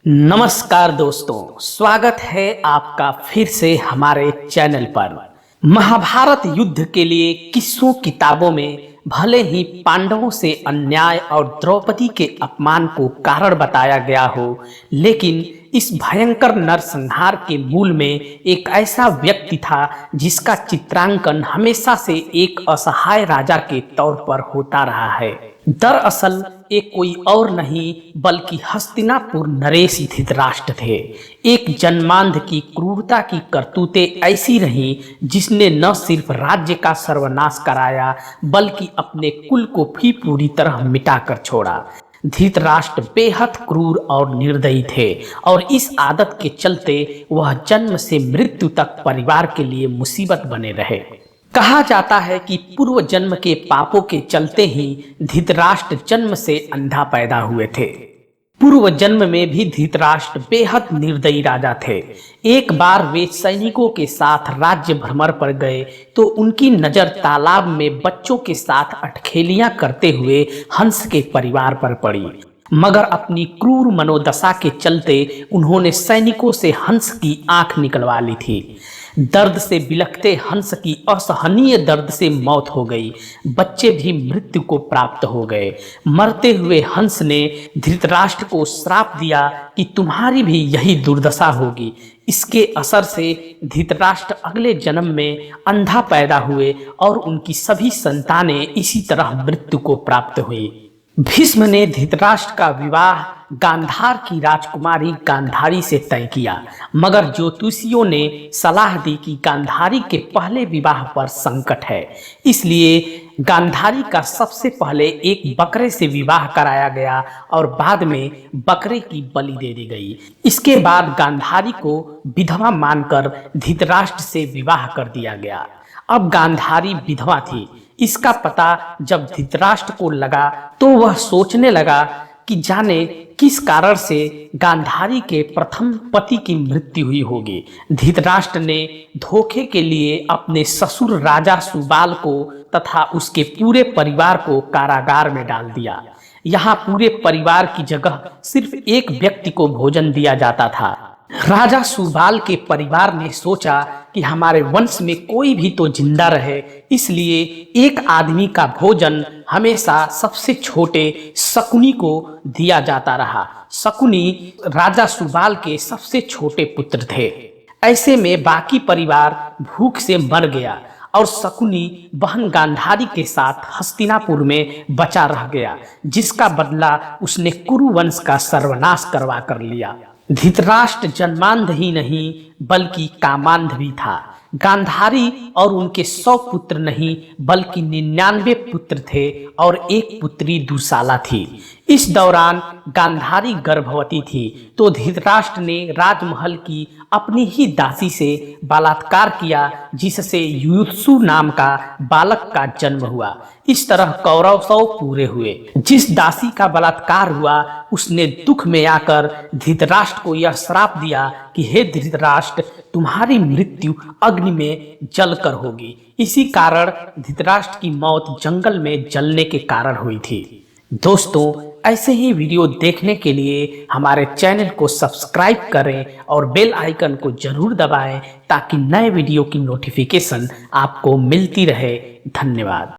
नमस्कार दोस्तों, स्वागत है आपका फिर से हमारे चैनल पर। महाभारत युद्ध के लिए किस्सों किताबों में भले ही पांडवों से अन्याय और द्रौपदी के अपमान को कारण बताया गया हो, लेकिन इस भयंकर नरसंहार के मूल में एक ऐसा व्यक्ति था जिसका चित्रांकन हमेशा से एक असहाय राजा के तौर पर होता रहा है। दरअसल एक कोई और नहीं बल्कि हस्तिनापुर नरेश धृतराष्ट्र थे। एक जन्मांध की क्रूरता की करतूतें ऐसी रहीं जिसने न सिर्फ राज्य का सर्वनाश कराया बल्कि अपने कुल को भी पूरी तरह मिटाकर छोड़ा। धृतराष्ट्र बेहद क्रूर और निर्दयी थे और इस आदत के चलते वह जन्म से मृत्यु तक परिवार के लिए मुसीबत बने रहे। कहा जाता है कि पूर्व जन्म के पापों के चलते ही धृतराष्ट्र जन्म से अंधा पैदा हुए थे। पूर्व जन्म में भी धृतराष्ट्र बेहद निर्दयी राजा थे। एक बार वे सैनिकों के साथ राज्य भ्रमण पर गए तो उनकी नजर तालाब में बच्चों के साथ अटखेलियां करते हुए हंस के परिवार पर पड़ी, मगर अपनी क्रूर मनोदशा के चलते उन्होंने सैनिकों से हंस की आंख निकलवा ली थी। दर्द से बिलखते हंस की असहनीय दर्द से मौत हो गई। बच्चे भी मृत्यु को प्राप्त हो गए। मरते हुए हंस ने धृतराष्ट्र को श्राप दिया कि तुम्हारी भी यही दुर्दशा होगी। इसके असर से धृतराष्ट्र अगले जन्म में अंधा पैदा हुए और उनकी सभी संतानें इसी तरह मृत्यु को प्राप्त हुई। भीष्म ने धृतराष्ट्र का विवाह गांधार की राजकुमारी गांधारी से तय किया, मगर ज्योतिषियों ने सलाह दी कि गांधारी के पहले विवाह पर संकट है, इसलिए गांधारी का सबसे पहले एक बकरे से विवाह कराया गया और बाद में बकरे की बलि दे दी गई। इसके बाद गांधारी को विधवा मानकर धृतराष्ट्र से विवाह कर दिया गया। अब गांधारी विधवा थी। इसका पता जब धृतराष्ट्र को लगा तो वह सोचने लगा कि जाने किस कारण से गांधारी के प्रथम पति की मृत्यु हुई होगी। धृतराष्ट्र ने धोखे के लिए अपने ससुर राजा सुबाल को तथा उसके पूरे परिवार को कारागार में डाल दिया। यहाँ पूरे परिवार की जगह सिर्फ एक व्यक्ति को भोजन दिया जाता था। राजा सुबाल के परिवार ने सोचा कि हमारे वंश में कोई भी तो जिंदा रहे, इसलिए एक आदमी का भोजन हमेशा सबसे छोटे शकुनी को दिया जाता रहा। शकुनी राजा सुबाल के सबसे छोटे पुत्र थे। ऐसे में बाकी परिवार भूख से मर गया और शकुनी बहन गांधारी के साथ हस्तिनापुर में बचा रह गया, जिसका बदला उसने कुरु वंश का सर्वनाश करवा कर लिया। धृतराष्ट्र जन्मांध ही नहीं बल्कि कामांध भी था। गांधारी और उनके 100 पुत्र नहीं बल्कि 99 पुत्र थे और एक पुत्री दुशाला थी। इस दौरान गांधारी गर्भवती थी तो धृतराष्ट्र ने राजमहल की अपनी ही दासी से बलात्कार किया, जिससे युयुत्सु नाम का बालक का जन्म हुआ। इस तरह कौरव 100 पूरे हुए। जिस दासी का बलात्कार हुआ उसने दुख में आकर धृतराष्ट्र को यह श्राप दिया कि हे धृतराष्ट्र, तुम्हारी मृत्यु अग्नि में जलकर होगी। इसी कारण धृतराष्ट्र की मौत जंगल में जलने के कारण हुई थी। दोस्तों, ऐसे ही वीडियो देखने के लिए हमारे चैनल को सब्सक्राइब करें और बेल आइकन को जरूर दबाएं ताकि नए वीडियो की नोटिफिकेशन आपको मिलती रहे। धन्यवाद।